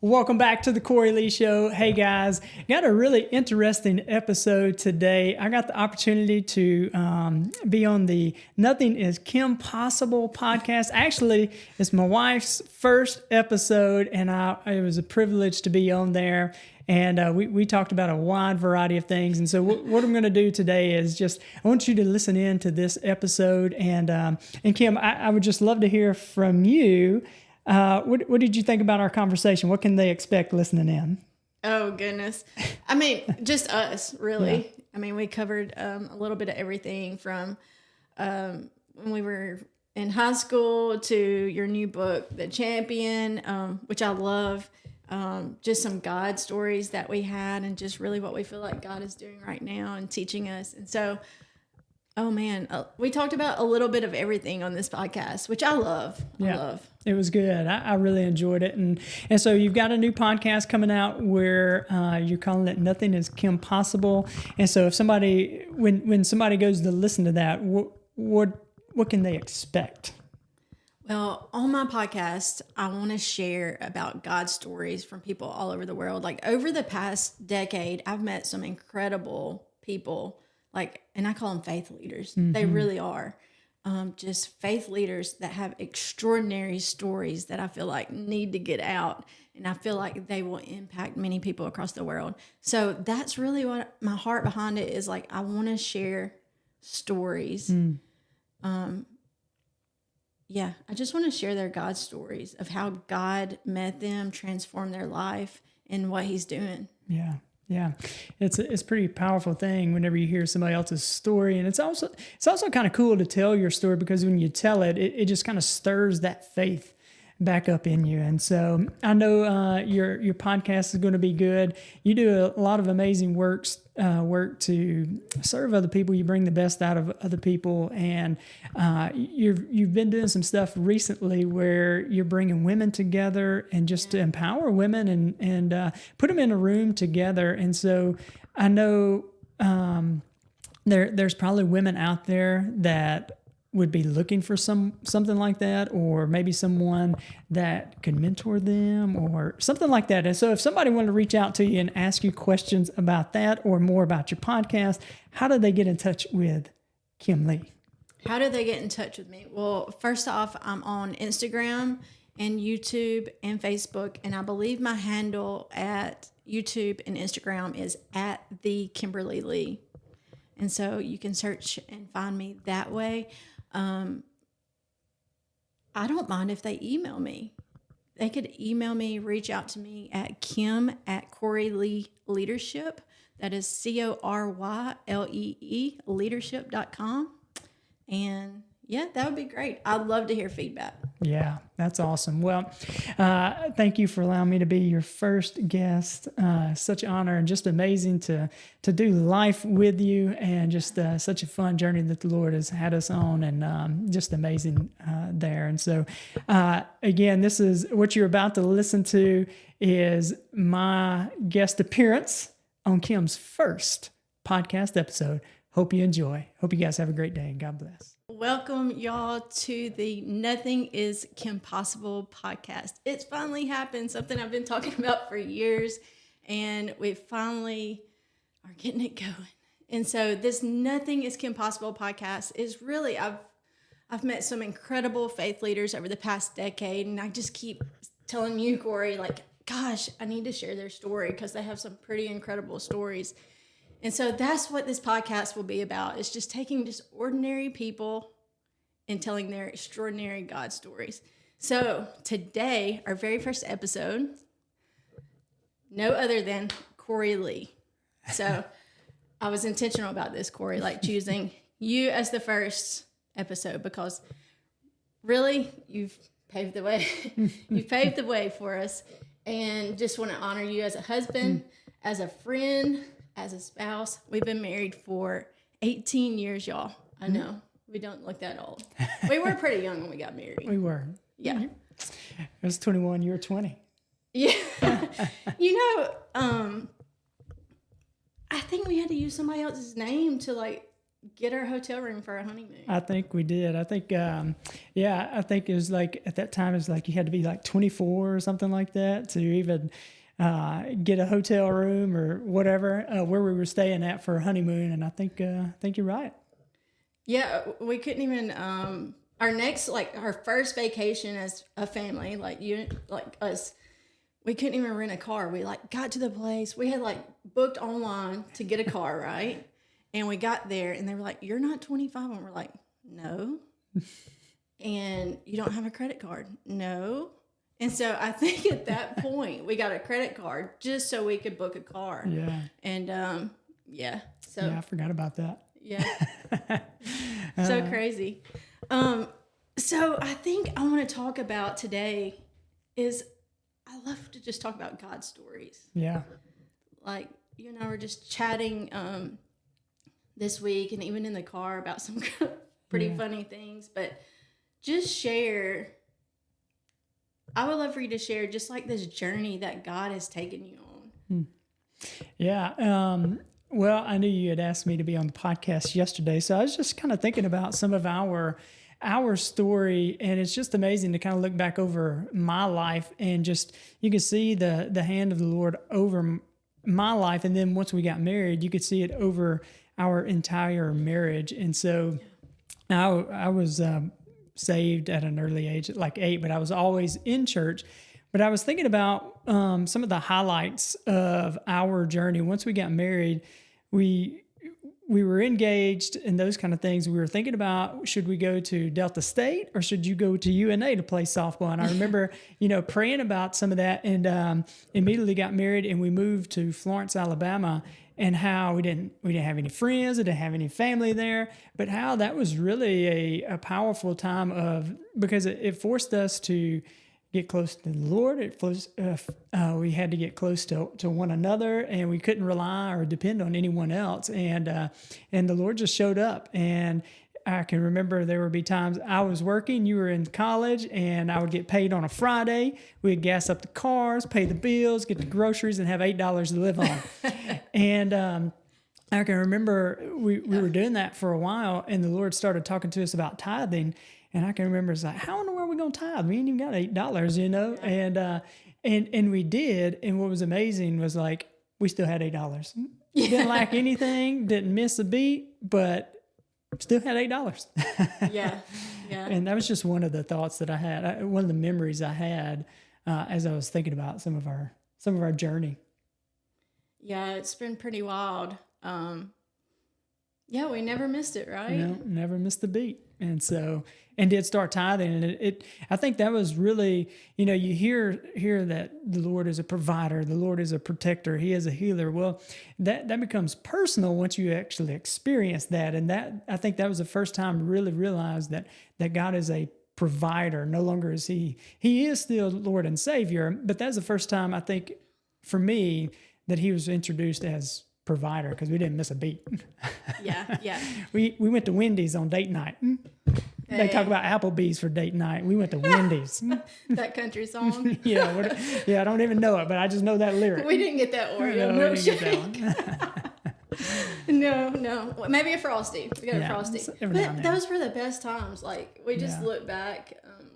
Welcome back to the Cory Lee Show. Hey guys, got a really interesting episode today. I got the opportunity to be on the Nothing is KIMpossible podcast. Actually, it's my wife's first episode, and it was a privilege to be on there. And we talked about a wide variety of things. And so what I'm going to do today is I want you to listen in to this episode. And Kim, I would just love to hear from you. What did you think about our conversation? What can they expect listening in? Oh, goodness. I mean, just us, really. Yeah. I mean, we covered a little bit of everything from when we were in high school to your new book, The Champion, which I love. Just some God stories that we had and just really what we feel like God is doing right now and teaching us. And so, oh man, we talked about a little bit of everything on this podcast, which I love. I love. It was good. I really enjoyed it. And so you've got a new podcast coming out where you're calling it Nothing is KIMpossible. And so if somebody, when somebody goes to listen to that, what can they expect? Well, on my podcast, I want to share about God's stories from people all over the world. Like over the past decade, I've met some incredible people, and I call them faith leaders. Mm-hmm. They really are. Just faith leaders that have extraordinary stories that I feel like need to get out. And I feel like they will impact many people across the world. So that's really what my heart behind it is. I want to share stories. I just want to share their God stories of how God met them, transformed their life, and what he's doing. Yeah. It's a pretty powerful thing whenever you hear somebody else's story. And it's also kind of cool to tell your story because when you tell it, it just kind of stirs that faith back up in you. And so I know your podcast is going to be good. You do a lot of amazing work to serve other people. You bring the best out of other people, and you've been doing some stuff recently where you're bringing women together and just to empower women and put them in a room together. And so I know there's probably women out there that would be looking for something like that, or maybe someone that could mentor them or something like that. And so if somebody wanted to reach out to you and ask you questions about that or more about your podcast, how do they get in touch with Kim Lee? How do they get in touch with me? Well, first off, I'm on Instagram and YouTube and Facebook, and I believe my handle at YouTube and Instagram is at the Kimberly Lee. And so you can search and find me that way. I don't mind if they email me. They could email me, reach out to me at Kim@Cory Lee Leadership. That is CORYLEE leadership.com. And yeah, that would be great. I'd love to hear feedback. Yeah, that's awesome. Well, thank you for allowing me to be your first guest. Such an honor and just amazing to do life with you, and just such a fun journey that the Lord has had us on, and just amazing there. And so, again, this is what you're about to listen to is my guest appearance on Kim's first podcast episode. Hope you enjoy. Hope you guys have a great day, and God bless. Welcome, y'all, to the Nothing is KIMpossible podcast. It's finally happened, something I've been talking about for years, and we finally are getting it going. And so this Nothing is KIMpossible podcast is really, I've met some incredible faith leaders over the past decade, and I just keep telling you, Cory, gosh, I need to share their story because they have some pretty incredible stories. And so that's what this podcast will be about. It's just taking just ordinary people and telling their extraordinary God stories. So today, our very first episode, no other than Cory Lee. So I was intentional about this, Cory, choosing you as the first episode because really you've paved the way. You've paved the way for us, and just want to honor you as a husband, as a friend, as a spouse. We've been married for 18 years, y'all. I know. We don't look that old. We were pretty young when we got married. We were. Yeah. I was 21. You were 20. Yeah. I think we had to use somebody else's name to get our hotel room for our honeymoon. I think we did. I think, I think it was like at that time, it was like you had to be like 24 or something like that to even get a hotel room or whatever where we were staying at for a honeymoon. And I think you're right. Yeah, we couldn't even. Our next, like our first vacation as a family, like us, we couldn't even rent a car. We like got to the place. We had like booked online to get a car, right? And we got there and they were like, "You're not 25." And we're like, "No." And you don't have a credit card? No. And so I think at that point we got a credit card just so we could book a car. Yeah. And so I forgot about that. Yeah. So crazy. So I think I want to talk about today is I love to just talk about God stories. Yeah. Like you and I were just chatting this week and even in the car about some pretty funny things, but just share. I would love for you to share just like this journey that God has taken you on. Yeah. Well, I knew you had asked me to be on the podcast yesterday, so I was just kind of thinking about some of our story, and it's just amazing to kind of look back over my life and just you can see the hand of the Lord over my life, and then once we got married, you could see it over our entire marriage. And so I was saved at an early age, at like 8, but I was always in church. But I was thinking about some of the highlights of our journey. Once we got married, we were engaged and those kind of things. We were thinking about, should we go to Delta State or should you go to UNA to play softball? And I remember, praying about some of that, and immediately got married and we moved to Florence, Alabama, and how we didn't have any friends, we didn't have any family there, but how that was really a powerful time because it forced us to get close to the Lord. We had to get close to one another, and we couldn't rely or depend on anyone else. And the Lord just showed up. And I can remember there would be times I was working, you were in college, and I would get paid on a Friday. We'd gas up the cars, pay the bills, get the groceries, and have $8 to live on. And I can remember we were doing that for a while, and the Lord started talking to us about tithing. And I can remember it's like, how in the world are we going to tithe? We ain't even got $8, Yeah. And we did. And what was amazing was like, we still had $8. Yeah. Didn't lack anything, didn't miss a beat, but still had $8. Yeah. Yeah. And that was just one of the thoughts that I had, one of the memories I had as I was thinking about some of our journey. Yeah, it's been pretty wild. Yeah, we never missed it, right? No, never missed the beat. And did start tithing. And I think that was really, you hear that the Lord is a provider, the Lord is a protector, He is a healer. Well, that becomes personal once you actually experience that. And I think that was the first time I really realized that God is a provider. No longer is He is still Lord and Savior, but that's the first time I think for me that He was introduced as provider, because we didn't miss a beat. Yeah. We went to Wendy's on date night. They talk about Applebee's for date night. We went to Wendy's. That country song. Yeah, I don't even know it, but I just know that lyric. We didn't get that Oreo milkshake. No. Well, maybe a Frosty. We got a Frosty. But those were the best times. Like, we just look back.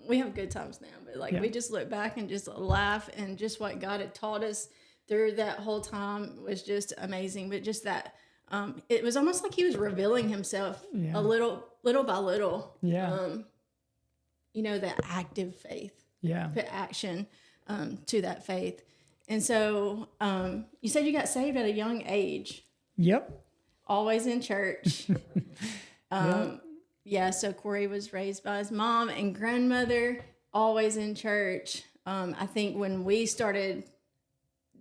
We have good times now, but we just look back and just laugh, and just what God had taught us through that whole time was just amazing. But just that, it was almost like He was revealing Himself a little by little. Yeah. That active faith. Yeah. Put action to that faith. And so you said you got saved at a young age. Yep. Always in church. Yeah, so Cory was raised by his mom and grandmother, always in church. I think when we started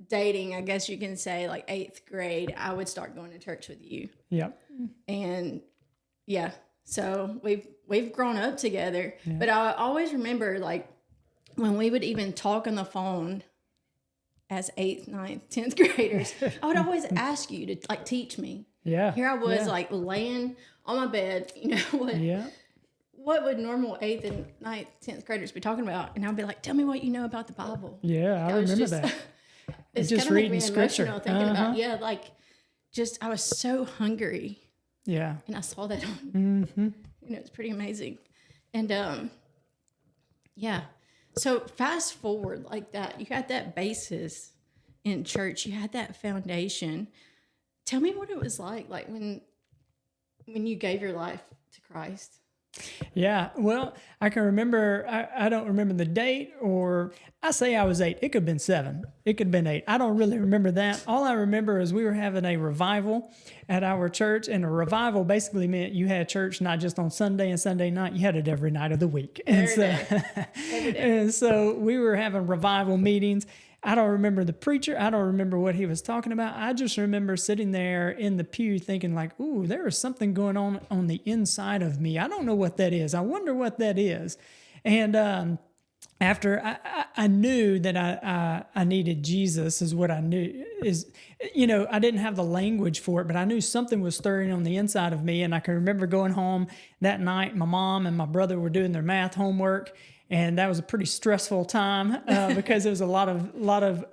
dating, I guess you can say like 8th grade, I would start going to church with you. Yep. And so we've grown up together. Yeah. But I always remember like when we would even talk on the phone as 8th, 9th, 10th graders, I would always ask you to like teach me. Yeah. Here I was like laying on my bed, what would normal 8th and 9th, 10th graders be talking about? And I'd be like, tell me what you know about the Bible. Yeah, I remember that. It's just kind of reading making me scripture. emotional thinking about, I was so hungry Yeah. And I saw that on, Mm-hmm. it's pretty amazing. And yeah. So fast forward like that, you had that basis in church, you had that foundation. Tell me what it was like when you gave your life to Christ. Yeah, well, I can remember, I don't remember the date, or I say I was 8. It could have been 7. It could have been 8. I don't really remember that. All I remember is we were having a revival at our church, and a revival basically meant you had church not just on Sunday and Sunday night, you had it every night of the week. Every day. And so we were having revival meetings. I don't remember the preacher. I don't remember what he was talking about. I just remember sitting there in the pew thinking like, ooh, there is something going on the inside of me. I don't know what that is. I wonder what that is. And after I knew that I needed Jesus is what I knew is, I didn't have the language for it, but I knew something was stirring on the inside of me. And I can remember going home that night. My mom and my brother were doing their math homework. And that was a pretty stressful time because there was a lot of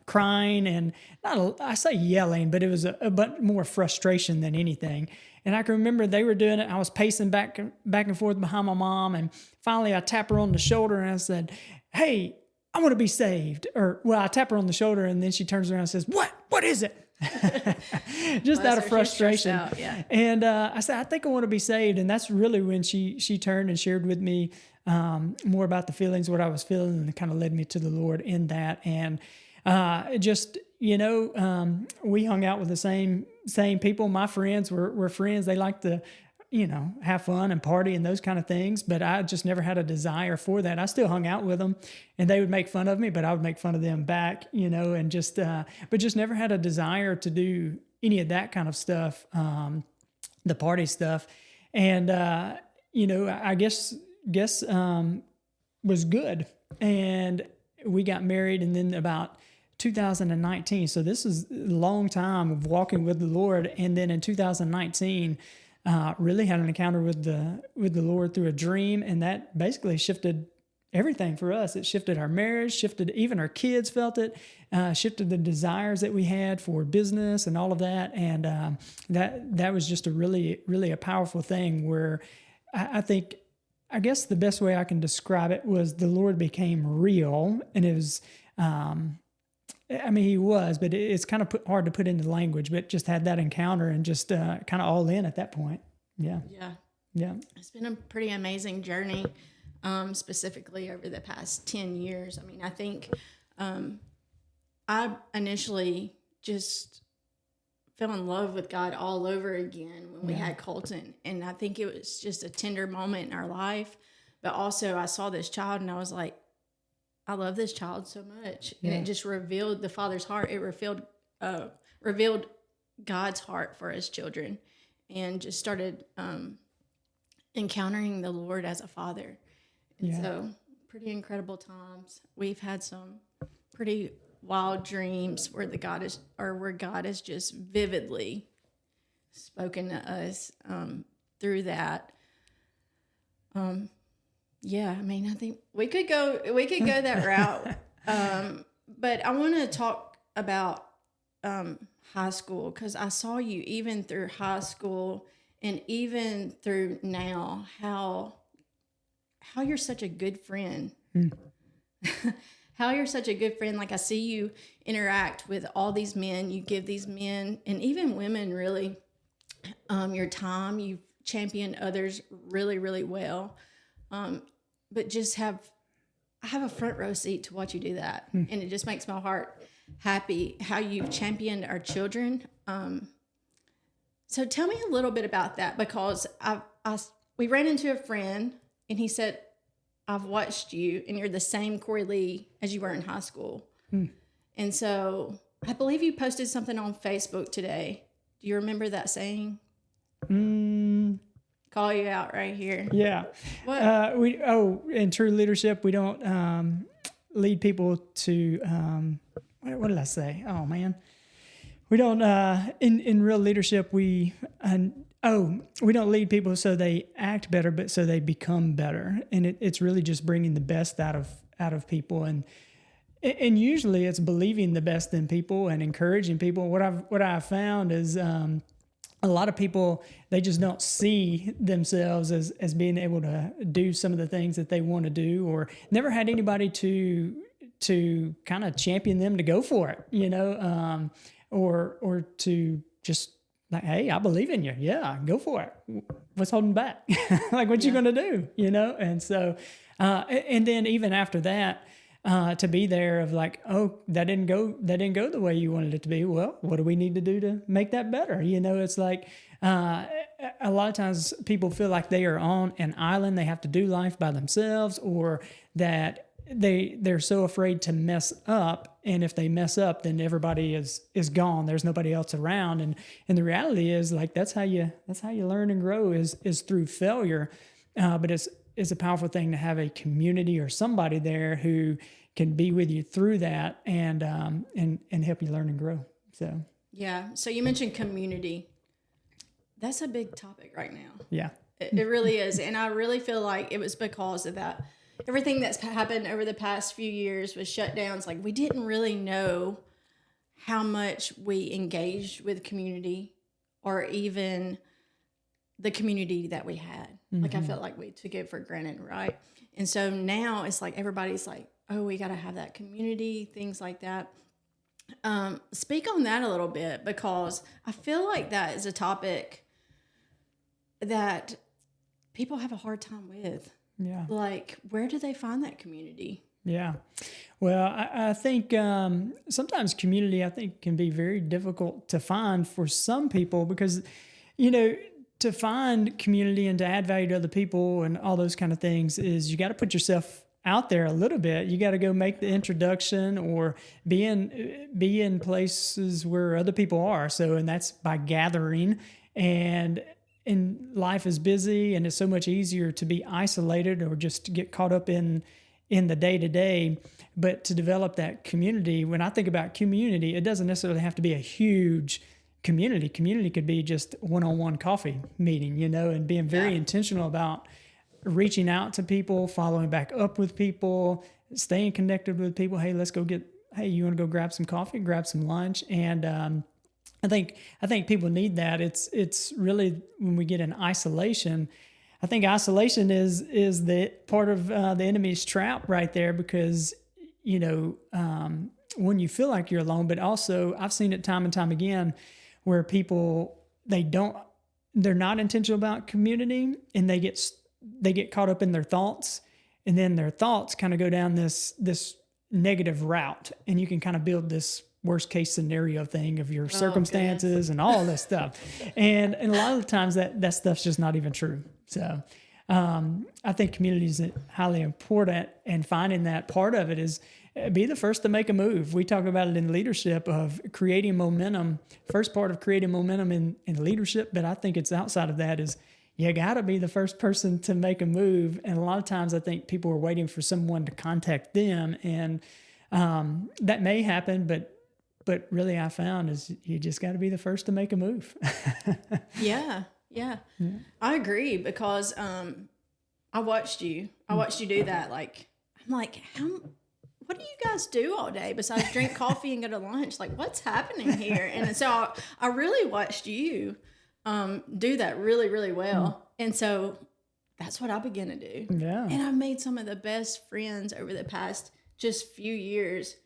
crying and I say yelling, but it was but more frustration than anything. And I can remember they were doing it. I was pacing back and forth behind my mom, and finally I tapped her on the shoulder and I said, "Hey, I want to be saved." I tap her on the shoulder, and then she turns around and says, "What? What is it?" Just out of frustration. Out, yeah. And I said, "I think I want to be saved." And that's really when she turned and shared with me more about the feelings, what I was feeling, and it kind of led me to the Lord in that. And we hung out with the same people. My friends were friends. They liked to, have fun and party and those kind of things. But I just never had a desire for that. I still hung out with them, and they would make fun of me, but I would make fun of them back, and but just never had a desire to do any of that kind of stuff, the party stuff. And, I guess was good. And we got married, and then about 2019. So this is a long time of walking with the Lord. And then in 2019, really had an encounter with the Lord through a dream. And that basically shifted everything for us. It shifted our marriage, shifted even our kids felt it, shifted the desires that we had for business and all of that. And that was just a really, really a powerful thing where I guess the best way I can describe it was the Lord became real, and it was, he was, but it's kind of hard to put into language, but just had that encounter and just kind of all in at that point. Yeah. Yeah. Yeah. It's been a pretty amazing journey, specifically over the past 10 years. I think I initially just fell in love with God all over again when we had Colton. And I think it was just a tender moment in our life. But also I saw this child and I was like, I love this child so much. Yeah. And it just revealed the Father's heart. It revealed God's heart for his children, and just started encountering the Lord as a father. And so pretty incredible times. We've had some pretty wild dreams where God has just vividly spoken to us through that. I think we could go that route. But I want to talk about high school, because I saw you even through high school and even through now, how you're such a good friend. How you're such a good friend. Like, I see you interact with all these men. You give these men and even women really your time. You champion others really, really well. But I have a front row seat to watch you do that. And it just makes my heart happy how you've championed our children. So tell me a little bit about that, because we ran into a friend and he said, I've watched you and you're the same Cory Lee as you were in high school. And so I believe you posted something on Facebook today. Do you remember that saying? Call you out right here. Yeah. What? In true leadership, we don't lead people to, what did I say? Oh man. We don't, in real leadership, we don't lead people so they act better, but so they become better. And it's really just bringing the best out of people. And usually it's believing the best in people and encouraging people. What I've found is, a lot of people, they just don't see themselves as being able to do some of the things that they want to do, or never had anybody to kind of champion them to go for it, or to just like, hey, I believe in you. Yeah, go for it. What's holding back? Like, what you going to do, And so, and then even after that, to be there of like, oh, that didn't go the way you wanted it to be. Well, what do we need to do to make that better? It's like, a lot of times people feel like they are on an island. They have to do life by themselves, or that they're so afraid to mess up. And if they mess up, then everybody is gone. There's nobody else around. And the reality is, like, that's how you learn and grow is through failure. But it's a powerful thing to have a community or somebody there who can be with you through that and help you learn and grow. So yeah. So you mentioned community. That's a big topic right now. Yeah, it really is. And I really feel like it was because of that. Everything that's happened over the past few years with shutdowns, like, we didn't really know how much we engaged with community, or even the community that we had. Mm-hmm. Like, I felt like we took it for granted, right? And so now it's like everybody's like, oh, we got to have that community, things like that. Speak on that a little bit, because I feel like that is a topic that people have a hard time with. Yeah. Like, where do they find that community? Yeah. Well, I think sometimes community, I think, can be very difficult to find for some people, because, to find community and to add value to other people and all those kind of things is you got to put yourself out there a little bit. You got to go make the introduction, or be in places where other people are. So, and that's by gathering, and life is busy, and it's so much easier to be isolated or just get caught up in the day-to-day. But to develop that community, when I think about community, it doesn't necessarily have to be a huge community. Community could be just one-on-one coffee meeting, and being very intentional about reaching out to people, following back up with people, staying connected with people. Hey, you want to go grab some coffee, grab some lunch. And I think people need that. It's really, when we get in isolation, I think isolation is the part of the enemy's trap right there, because when you feel like you're alone, but also I've seen it time and time again where people they're not intentional about community, and they get caught up in their thoughts, and then their thoughts kind of go down this negative route, and you can kind of build this worst case scenario thing of your circumstances and all this stuff. And a lot of the times that stuff's just not even true. So I think community is highly important, and finding that part of it is be the first to make a move. We talk about it in leadership of creating momentum. First part of creating momentum in leadership, but I think it's outside of that is you got to be the first person to make a move. And a lot of times I think people are waiting for someone to contact them, and that may happen, but really I found is you just got to be the first to make a move. Yeah. I agree, because I watched you do that. Like, I'm like, what do you guys do all day besides drink coffee and go to lunch? Like, what's happening here? And so I really watched you do that really, really well. And so that's what I began to do. Yeah. And I've made some of the best friends over the past just few years,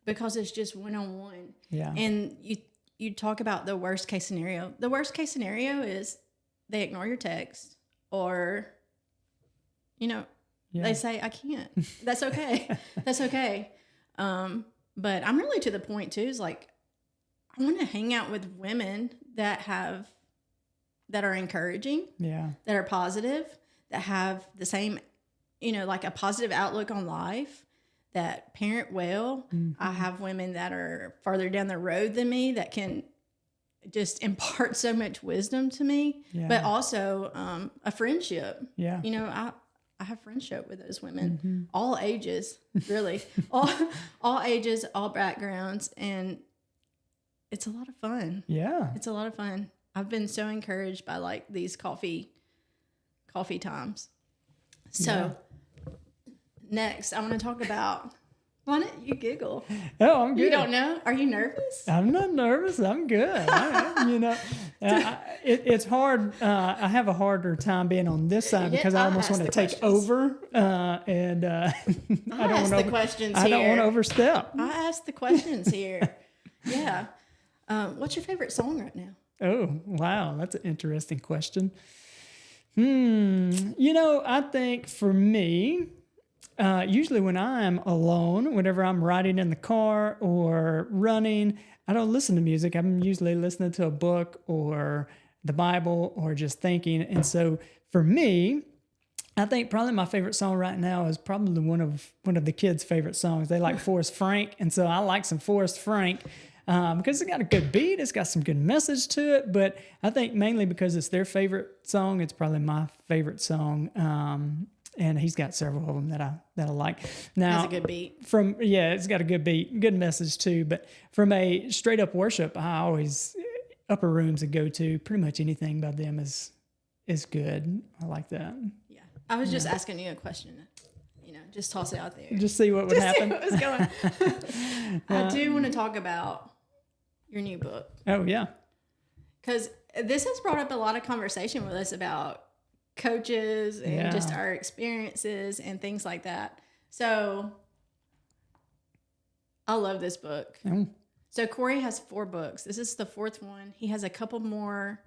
because it's just one-on-one. Yeah. And you talk about the worst case scenario. The worst case scenario is they ignore your text, or, they say, I can't. That's okay. That's okay. But I'm really to the point too, is like, I want to hang out with women that are encouraging, that are positive, that have the same, like a positive outlook on life, that parent well. Mm-hmm. I have women that are farther down the road than me that can just impart so much wisdom to me, but also a friendship. Yeah. I have friendship with those women, all ages, really, all ages, all backgrounds. And it's a lot of fun. Yeah. It's a lot of fun. I've been so encouraged by like these coffee times. So next, I want to talk about. Why don't you giggle? Oh, I'm good. You don't know? Are you nervous? I'm not nervous. I'm good. It's hard. I have a harder time being on this side because I almost want to take over, and I ask the questions here. I don't want to overstep. I ask the questions here. Yeah. What's your favorite song right now? Oh, wow. That's an interesting question. I think for me, usually when I'm alone, whenever I'm riding in the car or running, I don't listen to music. I'm usually listening to a book or the Bible or just thinking. And so for me, I think probably my favorite song right now is probably one of the kids' favorite songs. They like Forrest Frank. And so I like some Forrest Frank. Because it's got a good beat, it's got some good message to it, but I think mainly because it's their favorite song, it's probably my favorite song. And he's got several of them that I like. Now, That's a good beat. It's got a good beat, good message too. But from a straight up worship, I always upper rooms I go to. Pretty much anything by them is good. I like that. Yeah, I was just asking you a question. Just toss it out there. Just see what would happen. See what was going. I do want to talk about your new book. Oh yeah, because this has brought up a lot of conversation with us about coaches and just our experiences and things like that. So I love this book. Oh. So Cory has 4 books. This is the 4th one. He has a couple more.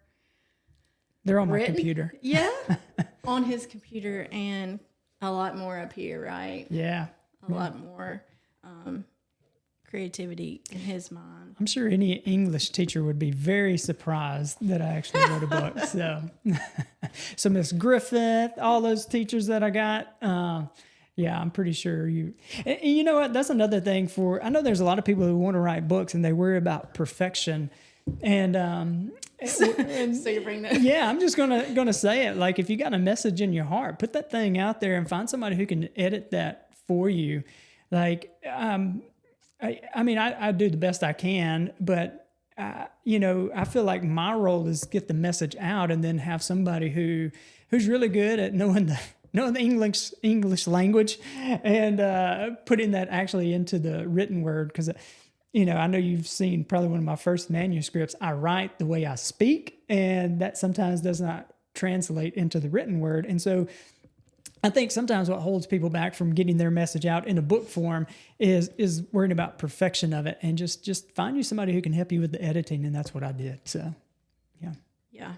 They're on my computer. Yeah, on his computer, and a lot more up here, right? Yeah. A lot more creativity in his mind. I'm sure any English teacher would be very surprised that I actually wrote a book. So Miss Griffith, all those teachers that I got, I'm pretty sure you. And you know what? That's another thing I know there's a lot of people who want to write books and they worry about perfection. And so you're bringing that. Yeah, I'm just gonna say it. Like if you got a message in your heart, put that thing out there and find somebody who can edit that for you. Like, I do the best I can, but I feel like my role is get the message out and then have somebody who's really good at knowing the English language and putting that actually into the written word. Because I know you've seen probably one of my first manuscripts. I write the way I speak, and that sometimes does not translate into the written word. And so I think sometimes what holds people back from getting their message out in a book form is worrying about perfection of it, and just find you somebody who can help you with the editing, and that's what I did. So, yeah. Yeah.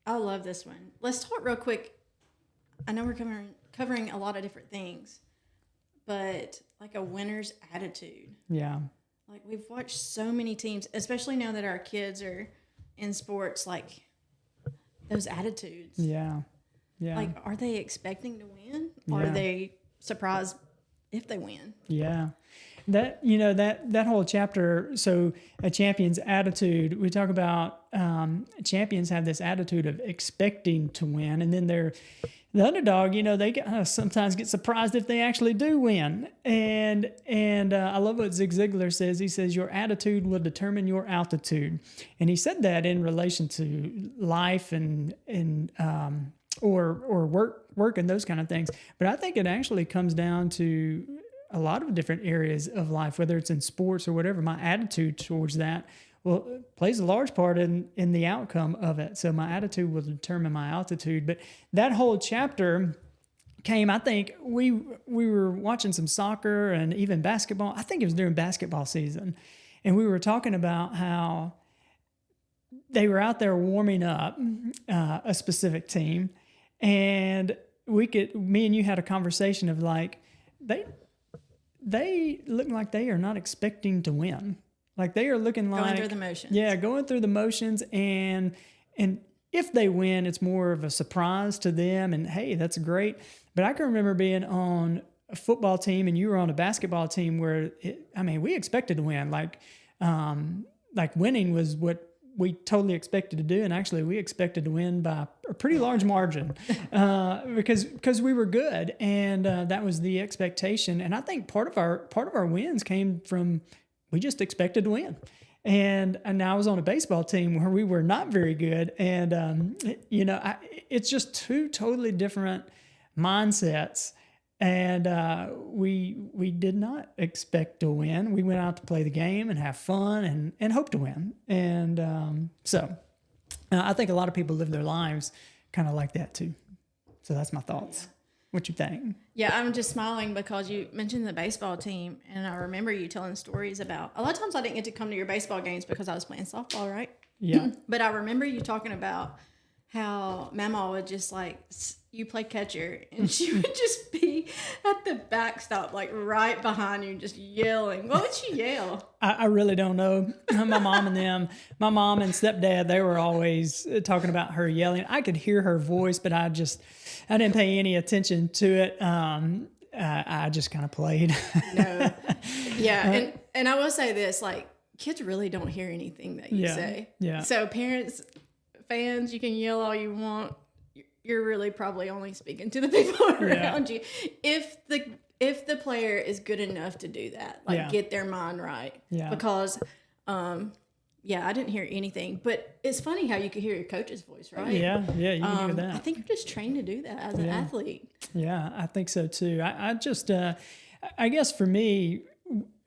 I love this one. Let's talk real quick. I know we're covering a lot of different things, but like a winner's attitude. Yeah. Like we've watched so many teams, especially now that our kids are in sports, like those attitudes. Yeah. Yeah. Like, are they expecting to win? Or Yeah. are they surprised if they win? Yeah. That whole chapter, so a champion's attitude, we talk about champions have this attitude of expecting to win, and then the underdog, they sometimes get surprised if they actually do win. And I love what Zig Ziglar says. He says, your attitude will determine your altitude. And he said that in relation to life and or work and those kind of things. But I think it actually comes down to a lot of different areas of life, whether it's in sports or whatever. My attitude towards that plays a large part in the outcome of it. So my attitude will determine my altitude. But that whole chapter came, I think we were watching some soccer and even basketball. I think it was during basketball season. And we were talking about how they were out there warming up a specific team. And me and you had a conversation of like, they look like they are not expecting to win. Like they are looking like going through the motions. Yeah, going through the motions, and if they win, it's more of a surprise to them. And hey, that's great. But I can remember being on a football team, and you were on a basketball team where we expected to win. Like winning was what we totally expected to do, and actually we expected to win by a pretty large margin because we were good, and that was the expectation. And I think part of our wins came from we just expected to win. And now I was on a baseball team where we were not very good, and it's just two totally different mindsets. And we did not expect to win. We went out to play the game and have fun and hope to win. And so I think a lot of people live their lives kind of like that too. So that's my thoughts. What you think? Yeah, I'm just smiling because you mentioned the baseball team, and I remember you telling stories about. A lot of times I didn't get to come to your baseball games because I was playing softball, right? Yeah. But I remember you talking about how Mama would just like, you play catcher, and she would just be at the backstop, like right behind you, just yelling. What would she yell? I really don't know. My mom and stepdad, they were always talking about her yelling. I could hear her voice, but I didn't pay any attention to it. I just kind of played. No. Yeah. And I will say this, like, kids really don't hear anything that you say. Yeah. So parents, fans, you can yell all you want. You're really probably only speaking to the people around you. If the player is good enough to do that, like get their mind right. Yeah. Because, I didn't hear anything. But it's funny how you could hear your coach's voice, right? Yeah, you can hear that. I think you're just trained to do that as an athlete. Yeah, I think so too. I just, I guess for me,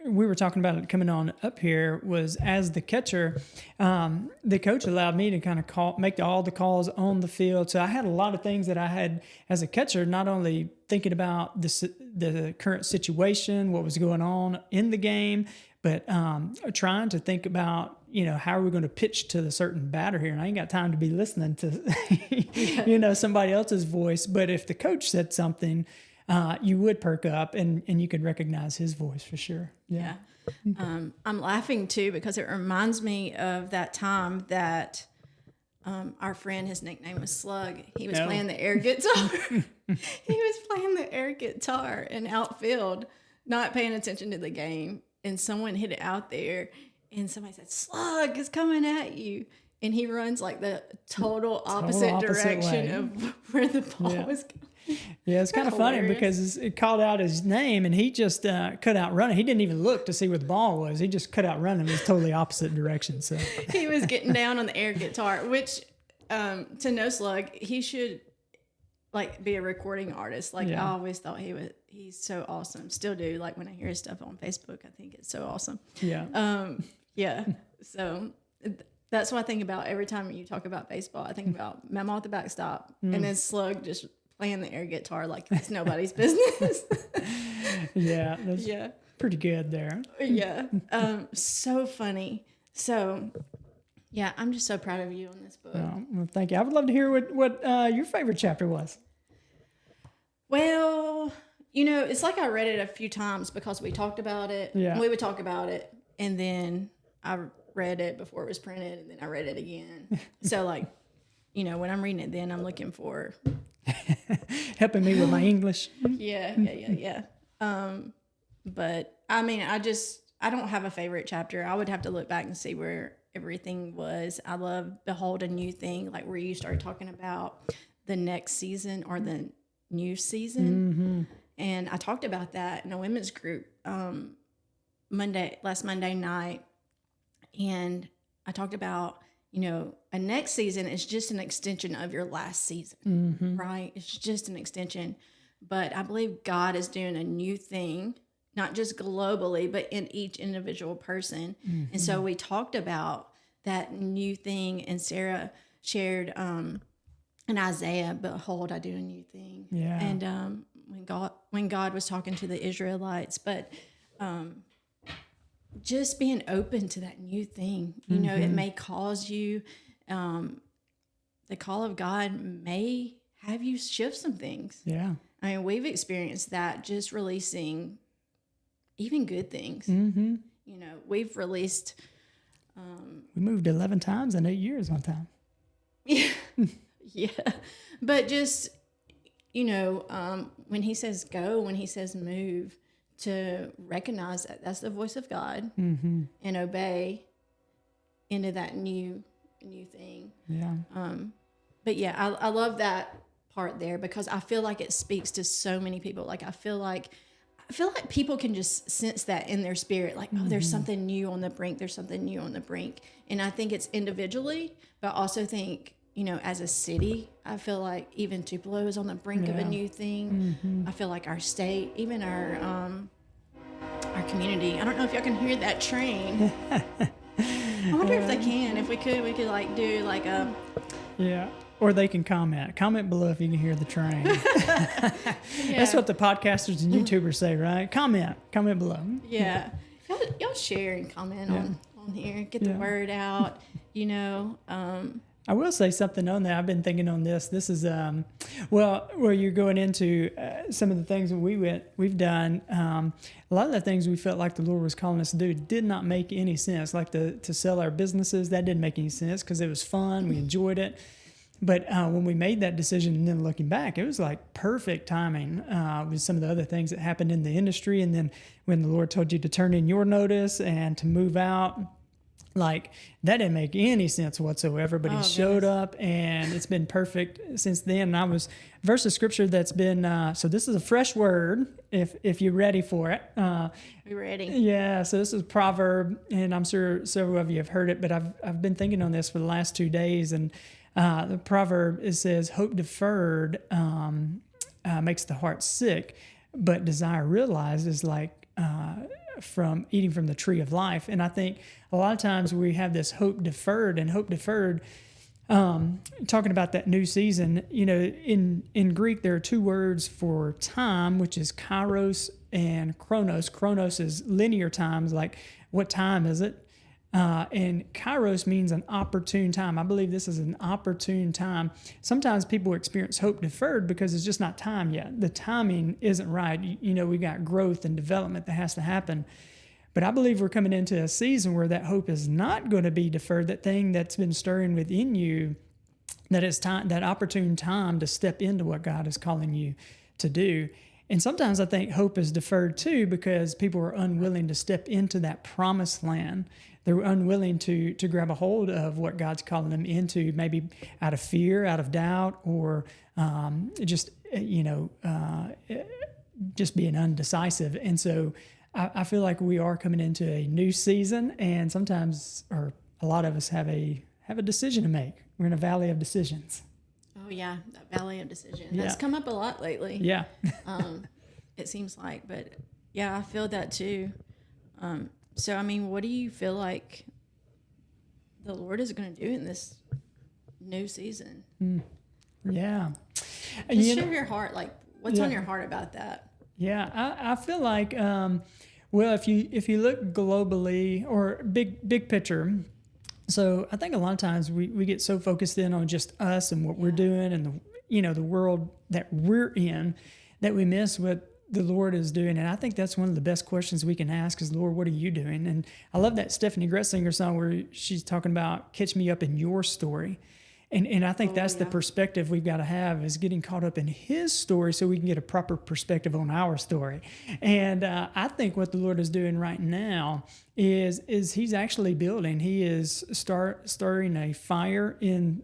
we were talking about it coming on up here, was as the catcher, the coach allowed me to kind of make all the calls on the field. So I had a lot of things that I had as a catcher, not only thinking about the current situation, what was going on in the game, but trying to think about, how are we going to pitch to the certain batter here? And I ain't got time to be listening to, somebody else's voice. But if the coach said something, you would perk up and you could recognize his voice for sure. Yeah. I'm laughing too because it reminds me of that time that our friend, his nickname was Slug, he was playing the air guitar. He was playing the air guitar in outfield, not paying attention to the game. And someone hit it out there and somebody said, "Slug is coming at you." And he runs like the total opposite direction of where the ball was going. Yeah, it's kind of funny because it called out his name and he just cut out running. He didn't even look to see where the ball was. He just cut out running. It was totally opposite direction. So he was getting down on the air guitar, which to know Slug, he should like be a recording artist. Like I always thought he's so awesome. Still do. Like when I hear his stuff on Facebook, I think it's so awesome. Yeah. So that's what I think about every time you talk about baseball. I think about Mama at the backstop and then Slug just playing the air guitar like it's nobody's business. That's pretty good there. So funny. So I'm just so proud of you on this book. Well, thank you. I would love to hear what your favorite chapter was. Well, it's like I read it a few times because we talked about it. Yeah. We would talk about it, and then I read it before it was printed, and then I read it again. So, like, when I'm reading it, then I'm looking for helping me with my English. Yeah. But I mean, I don't have a favorite chapter. I would have to look back and see where everything was. I love Behold a New Thing, like where you started talking about the next season or the new season. Mm-hmm. And I talked about that in a women's group last Monday night. And I talked about, a next season is just an extension of your last season, right? It's just an extension. But I believe God is doing a new thing, not just globally, but in each individual person. Mm-hmm. And so we talked about that new thing, and Sarah shared in Isaiah, "Behold, I do a new thing." Yeah. And when God was talking to the Israelites, but just being open to that new thing, it may cause you, the call of God may have you shift some things. Yeah. I mean, we've experienced that just releasing even good things. Mm-hmm. We've released. We moved 11 times in 8 years one time. Yeah. But just, when he says go, when he says move, to recognize that that's the voice of God and obey into that new thing. Yeah. But I love that part there because I feel like it speaks to so many people. Like I feel like people can just sense that in their spirit, like, oh, there's something new on the brink. There's something new on the brink. And I think it's individually, but I also think as a city, I feel like even Tupelo is on the brink of a new thing. Mm-hmm. I feel like our state, even our community. I don't know if y'all can hear that train. I wonder if they can. If we could like do like a. Yeah. Or they can comment. Comment below if you can hear the train. That's what the podcasters and YouTubers say, right? Comment below. Yeah. Y'all share and comment on here. Get the word out. I will say something on that. I've been thinking on this. This is, where you're going into some of the things that we've done. A lot of the things we felt like the Lord was calling us to do did not make any sense. Like to sell our businesses, that didn't make any sense because it was fun. We enjoyed it. But when we made that decision and then looking back, it was like perfect timing with some of the other things that happened in the industry. And then when the Lord told you to turn in your notice and to move out, like that didn't make any sense whatsoever, but he showed up and it's been perfect since then. And I was verse of scripture that's been, so this is a fresh word if you're ready for it. We ready? Yeah. So this is a proverb and I'm sure several of you have heard it, but I've been thinking on this for the last 2 days and the proverb, it says, hope deferred makes the heart sick, but desire realized is like from eating from the tree of life. And I think a lot of times we have this hope deferred, talking about that new season, in Greek, there are 2 words for time, which is kairos and chronos. Chronos is linear times, like what time is it? And kairos means an opportune time. I believe this is an opportune time. Sometimes people experience hope deferred because it's just not time yet. The timing isn't right. We got growth and development that has to happen. But I believe we're coming into a season where that hope is not going to be deferred. That thing that's been stirring within you, that it's time, that opportune time to step into what God is calling you to do. And sometimes I think hope is deferred too because people are unwilling to step into that promised land. They're unwilling to grab a hold of what God's calling them into, maybe out of fear, out of doubt, or just being undecisive. And so I feel like we are coming into a new season, and sometimes, or a lot of us have a decision to make. We're in a valley of decisions. Oh yeah, that valley of decision. That's come up a lot lately. Yeah. It seems like, but yeah, I feel that too. So, I mean, what do you feel like the Lord is going to do in this new season? Yeah. Just share your heart. Like, what's on your heart about that? Yeah, I feel like, if you look globally or big picture, so I think a lot of times we get so focused in on just us and what we're doing and the world that we're in that we miss what the Lord is doing. And I think that's one of the best questions we can ask is, Lord, what are you doing? And I love that Stephanie Gretzinger song where she's talking about catch me up in your story. And I think that's the perspective we've got to have is getting caught up in his story so we can get a proper perspective on our story. And I think what the Lord is doing right now is he's actually building. He is starting a fire in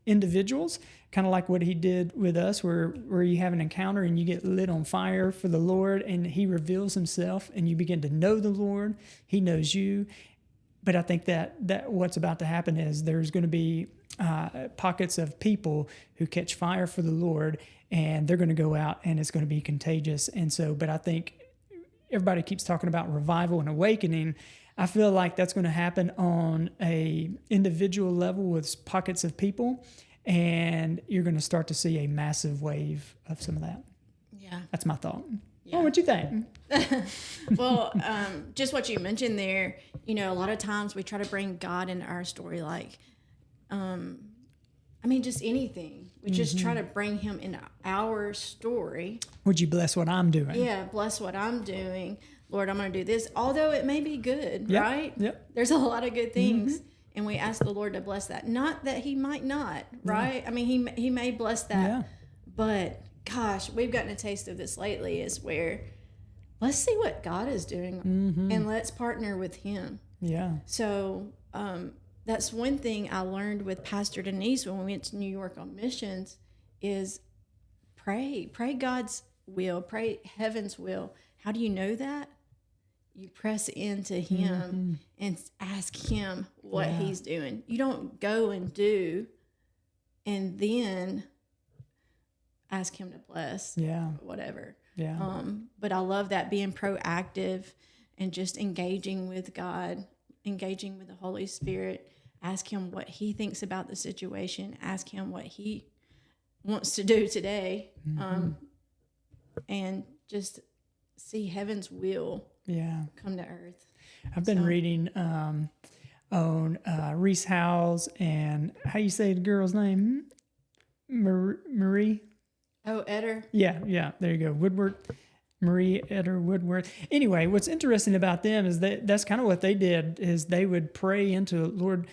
individuals, kind of like what he did with us, where you have an encounter and you get lit on fire for the Lord and he reveals himself and you begin to know the Lord. He knows you. But I think that what's about to happen is there's going to be pockets of people who catch fire for the Lord, and they're going to go out and it's going to be contagious. And so, but I think everybody keeps talking about revival and awakening. I feel like that's going to happen on a individual level with pockets of people, and you're going to start to see a massive wave of some of that. Yeah. That's my thought. Yeah. What you think? Well, just what you mentioned there, a lot of times we try to bring God into our story, like, just anything. We just try to bring him into our story. Would you bless what I'm doing? Yeah, bless what I'm doing. Lord, I'm going to do this, although it may be good, right? Yep. There's a lot of good things, and we ask the Lord to bless that. Not that he might not, right? Yeah. He may bless that, but gosh, we've gotten a taste of this lately is where let's see what God is doing and let's partner with him. Yeah. So that's one thing I learned with Pastor Denise when we went to New York on missions is pray God's will, pray heaven's will. How do you know that? You press into him and ask him what he's doing. You don't go and do and then ask him to bless. Yeah. Whatever. Yeah. But I love that, being proactive and just engaging with God, engaging with the Holy Spirit. Ask him what he thinks about the situation. Ask him what he wants to do today. And just see heaven's will come to earth. I've been reading on Reese Howes and how you say the girl's name? Marie? Oh, Eder. Yeah, there you go. Woodward. Marie Eder Woodward. Anyway, what's interesting about them is that that's kind of what they did, is they would pray into Lord,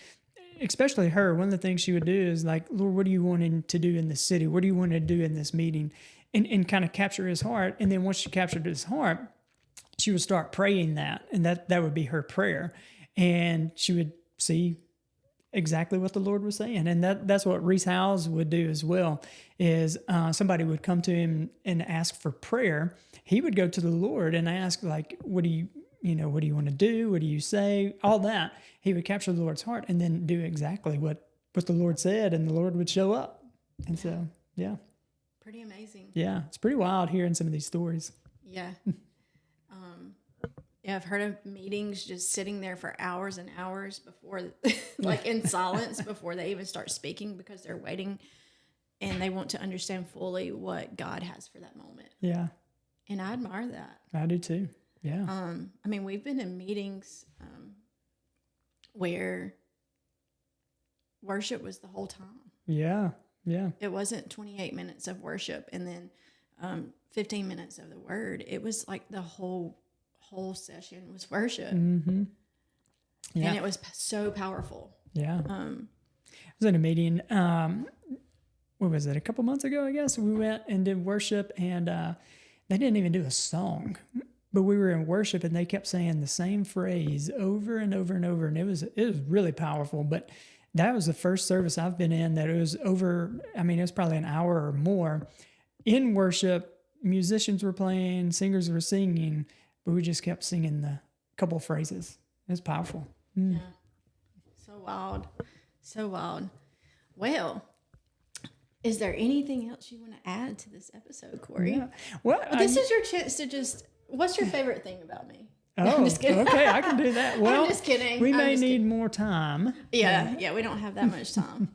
especially her. One of the things she would do is like, Lord, what do you want to do in this city? What do you want to do in this meeting? And kind of capture his heart. And then once she captured his heart, she would start praying that. And that would be her prayer. And she would see exactly what the Lord was saying. And that's what Reese Howes would do as well, is somebody would come to him and ask for prayer. He would go to the Lord and ask, like, what do you want to do? What do you say? All that. He would capture the Lord's heart and then do exactly what the Lord said, and the Lord would show up. And so, yeah. Pretty amazing. Yeah. It's pretty wild hearing some of these stories. Yeah. Yeah, I've heard of meetings just sitting there for hours and hours before, like in silence, before they even start speaking, because they're waiting and they want to understand fully what God has for that moment. Yeah. And I admire that. I do too. Yeah. I mean, we've been in meetings where worship was the whole time. Yeah. Yeah. It wasn't 28 minutes of worship and then 15 minutes of the word. It was like the whole session was worship. Mm-hmm. Yeah. And it was so powerful. Yeah. I was in a meeting, what was it, a couple months ago, I guess. We went and did worship, and they didn't even do a song. But we were in worship, and they kept saying the same phrase over and over and over, and it was really powerful. But that was the first service I've been in that it was over, I mean, it was probably an hour or more in worship. Musicians were playing, singers were singing, but we just kept singing the couple phrases. It was powerful. Yeah. So wild. So wild. Well, is there anything else you want to add to this episode, Cory? Yeah. Well, this is your chance to just, what's your favorite thing about me? Oh, I'm just kidding. Okay, I can do that. Well, I'm just kidding. We may need more time. Yeah, we don't have that much time.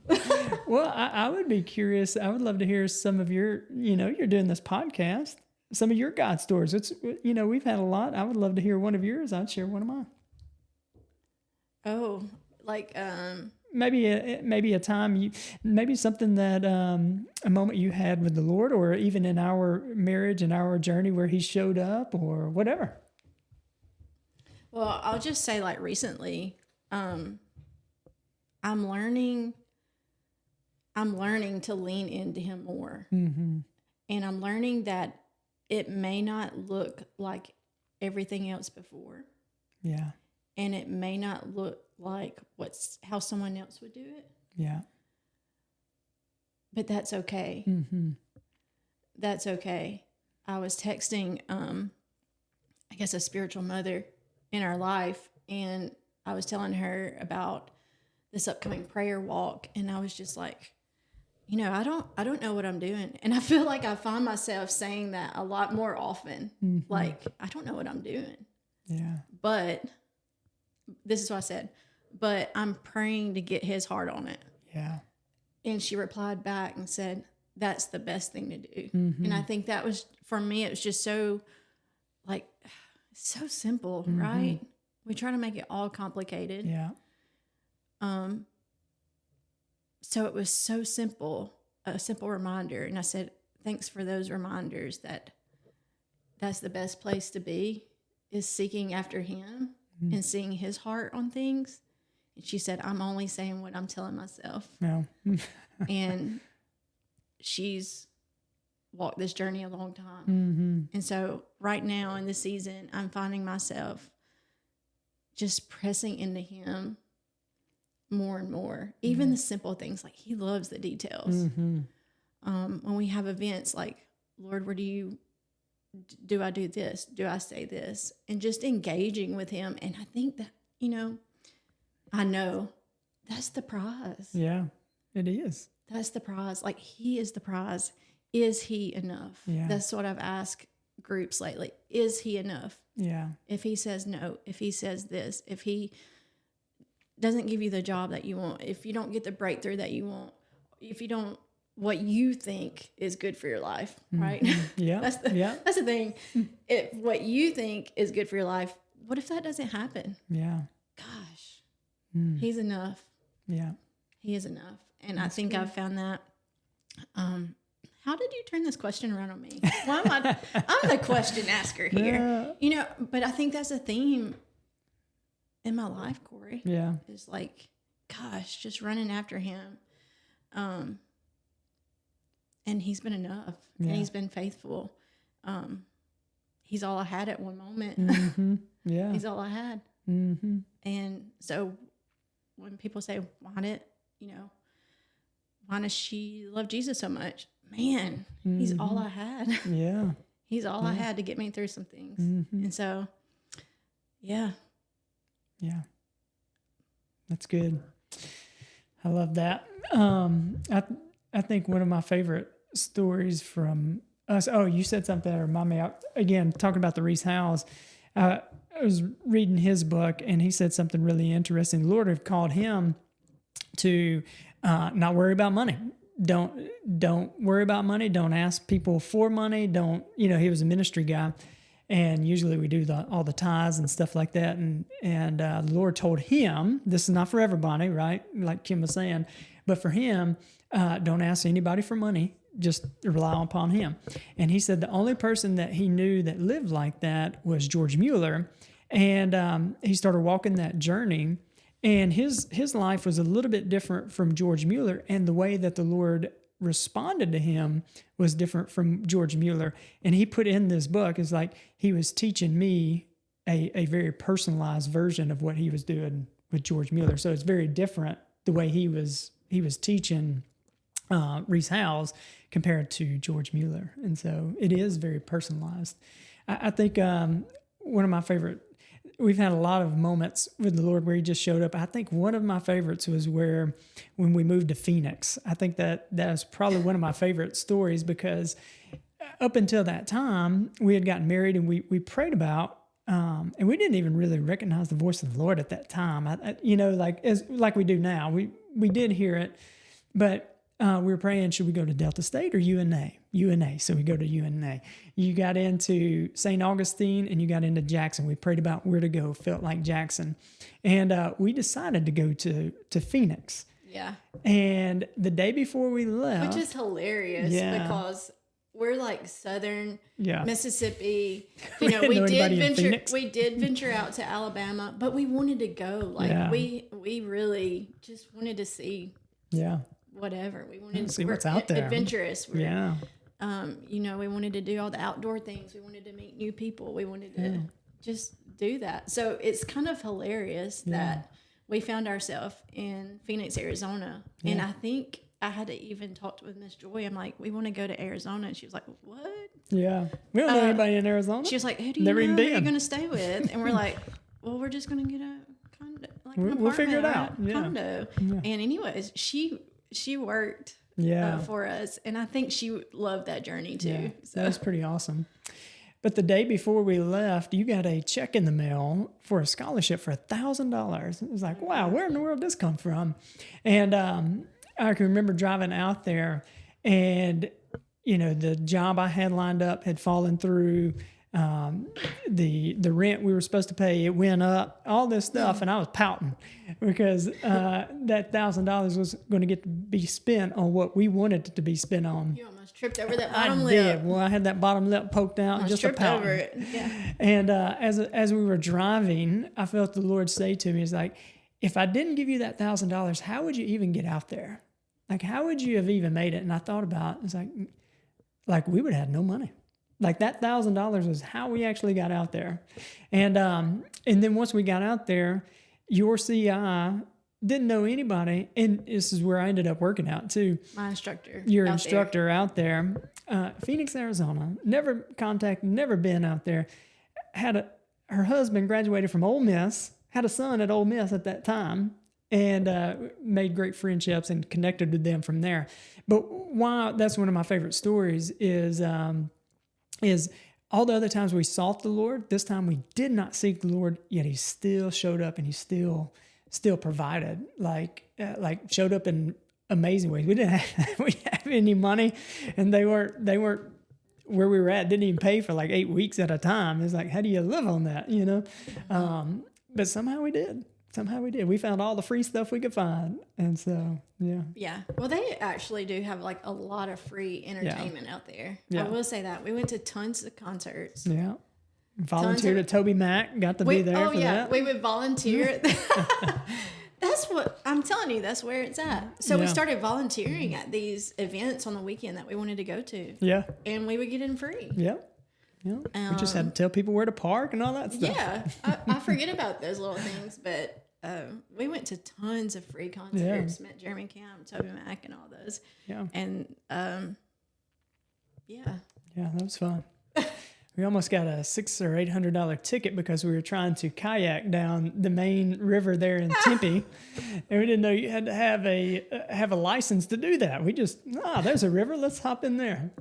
Well, I would be curious. I would love to hear some of your, you're doing this podcast, some of your God stories. It's, we've had a lot. I would love to hear one of yours. I'd share one of mine. Oh, like, maybe a time maybe something that, a moment you had with the Lord, or even in our marriage and our journey where he showed up, or whatever. Well, I'll just say, like, recently, I'm learning to lean into him more. Mm-hmm. And I'm learning that it may not look like everything else before. Yeah. And it may not look like how someone else would do it. Yeah. But that's okay. Mm-hmm. That's okay. I was texting, I guess, a spiritual mother in our life, and I was telling her about this upcoming prayer walk, and I was just like, I don't know what I'm doing. And I feel like I find myself saying that a lot more often. Mm-hmm. Like, I don't know what I'm doing. Yeah. But this is what I said, but I'm praying to get his heart on it. Yeah. And she replied back and said, that's the best thing to do. Mm-hmm. And I think that was, for me, it was just so, like, so simple, Mm-hmm. right? We try to make it all complicated. Yeah. So it was so simple, a simple reminder. And I said, thanks for those reminders that's the best place to be, is seeking after him and seeing his heart on things. And she said, I'm only saying what I'm telling myself. No. And she's walked this journey a long time. Mm-hmm. And so right now in this season, I'm finding myself just pressing into him more and more. Even the simple things, like he loves the details. Mm-hmm. When we have events, like, Lord, where do I do this? Do I say this? And just engaging with him. And I think that, I know that's the prize. Yeah, it is. That's the prize. Like, he is the prize. Is he enough? Yeah. That's what I've asked groups lately. Is he enough? Yeah. If he says no, if he says this, if he doesn't give you the job that you want, if you don't get the breakthrough that you want, if you don't, what you think is good for your life, right? Yeah. That's the thing. If what you think is good for your life, what if that doesn't happen? Yeah. Gosh, he's enough. Yeah. He is enough. And I think I've found that. How did you turn this question around on me? Why am I'm the question asker here. Yeah. But I think that's a theme in my life, Cory. Yeah. It's like, gosh, just running after him. And he's been enough. Yeah. And he's been faithful. He's all I had at one moment. Mm-hmm. Yeah. He's all I had. Mm-hmm. And so when people say, why does she love Jesus so much? Man, he's all I had. Yeah. He's all I had to get me through some things. Mm-hmm. And so, yeah. Yeah. That's good. I love that. I think one of my favorite stories from us. Oh, you said something that reminded me. Again, talking about the Reese Howells. I was reading his book, and he said something really interesting. The Lord had called him to not worry about money. Don't worry about money. Don't ask people for money. He was a ministry guy, and usually we do all the tithes and stuff like that. And the Lord told him, this is not for everybody, right? Like Kim was saying, but for him, don't ask anybody for money. Just rely upon him. And he said the only person that he knew that lived like that was George Mueller. And he started walking that journey. And his life was a little bit different from George Mueller, and the way that the Lord responded to him was different from George Mueller. And he put in this book, is like he was teaching me a very personalized version of what he was doing with George Mueller. So it's very different the way he was teaching Reese Howells compared to George Mueller. And so it is very personalized. I think one of my favorite, we've had a lot of moments with the Lord where he just showed up. I think one of my favorites was when we moved to Phoenix. I think that is probably one of my favorite stories, because up until that time, we had gotten married, and we prayed about, and we didn't even really recognize the voice of the Lord at that time. Like we do now. We did hear it, but we were praying, should we go to Delta State or UNA? UNA. So we go to UNA. You got into St. Augustine and you got into Jackson. We prayed about where to go. Felt like Jackson. And we decided to go to Phoenix. Yeah. And the day before we left. Which is hilarious because we're like Southern Mississippi. We did venture out to Alabama, but we wanted to go. We really just wanted to see whatever. We wanted to see what's out there. Adventurous. We wanted to do all the outdoor things. We wanted to meet new people. We wanted to just do that. So it's kind of hilarious that we found ourselves in Phoenix, Arizona. Yeah. And I think I had to even talk with Miss Joy. I'm like, we want to go to Arizona. And she was like, what? Yeah. We don't know anybody in Arizona. She was like, who do you know who you're going to stay with? And we're like, well, we're just going to get a condo. Like we'll figure it out. Condo. Yeah. And anyways, she worked for us. And I think she loved that journey too. Yeah, so. That was pretty awesome. But the day before we left, you got a check in the mail for a scholarship for $1,000. It was like, wow, where in the world did this come from? And I can remember driving out there, and the job I had lined up had fallen through. The rent we were supposed to pay, it went up, all this stuff, and I was pouting because that $1,000 was going to get to be spent on what we wanted it to be spent on. You almost tripped over that bottom lip. I did. Well, I had that bottom lip poked out, just tripped a pouting. Over it. Yeah. And as we were driving, I felt the Lord say to me, "It's like, if I didn't give you that $1,000, how would you even get out there? Like, how would you have even made it?" And I thought about it. It's like we would have had no money. Like that $1,000 was how we actually got out there. And then once we got out there, your CI didn't know anybody. And this is where I ended up working out too. My instructor. Your instructor out there. Phoenix, Arizona. Never been out there. Her husband graduated from Ole Miss, had a son at Ole Miss at that time. and made great friendships and connected with them from there. But why that's one of my favorite stories is all the other times we sought the Lord, this time we did not seek the Lord, yet he still showed up and he still provided, like showed up in amazing ways. We didn't have any money, and they weren't where we were at, didn't even pay for like 8 weeks at a time. It's like, how do you live on that, you know? But somehow we did. We found all the free stuff we could find. And so, yeah. Yeah. Well, they actually do have like a lot of free entertainment out there. I will say that. We went to tons of concerts. Yeah. Volunteered at Toby Mac. Got to be there for that. We would volunteer. That's what I'm telling you. That's where it's at. So we started volunteering at these events on the weekend that we wanted to go to. Yeah. And we would get in free. Yeah. Yeah. We just had to tell people where to park and all that stuff. Yeah. I forget about those little things, but we went to tons of free concerts. Met Jeremy Camp, Toby Mac, and all those. Yeah. And Yeah, that was fun. We almost got a $600 or $800 ticket because we were trying to kayak down the main river there in Tempe, and we didn't know you had to have a license to do that. We just there's a river, let's hop in there.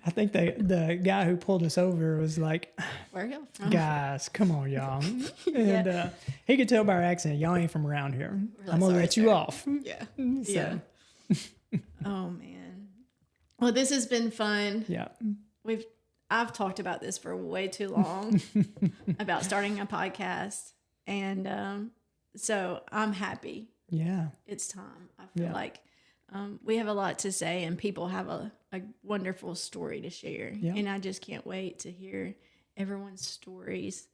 I think the guy who pulled us over was like, "Where are y'all from? Guys, come on, y'all." And he could tell by our accent, y'all ain't from around here. I'm gonna let you off. Yeah. So. Oh man. Well, this has been fun. Yeah. I've talked about this for way too long about starting a podcast, and so I'm happy. Yeah, it's time. I feel like we have a lot to say, and people have a wonderful story to share, and I just can't wait to hear everyone's stories.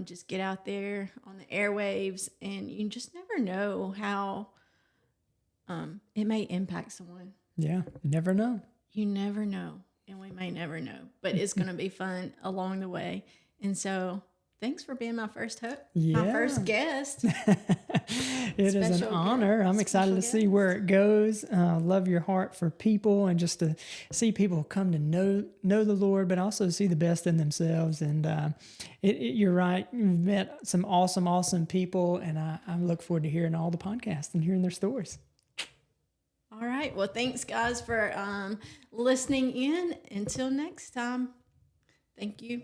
Just get out there on the airwaves, and you just never know how it may impact someone. Yeah, never know. You never know. And we may never know, but it's going to be fun along the way. And so thanks for being my first my first guest. It is an honor. I'm excited to see where it goes. Love your heart for people, and just to see people come to know the Lord, but also see the best in themselves. And you're right. You've met some awesome people, and I look forward to hearing all the podcasts and hearing their stories. All right. Well, thanks, guys, for listening in. Until next time, thank you.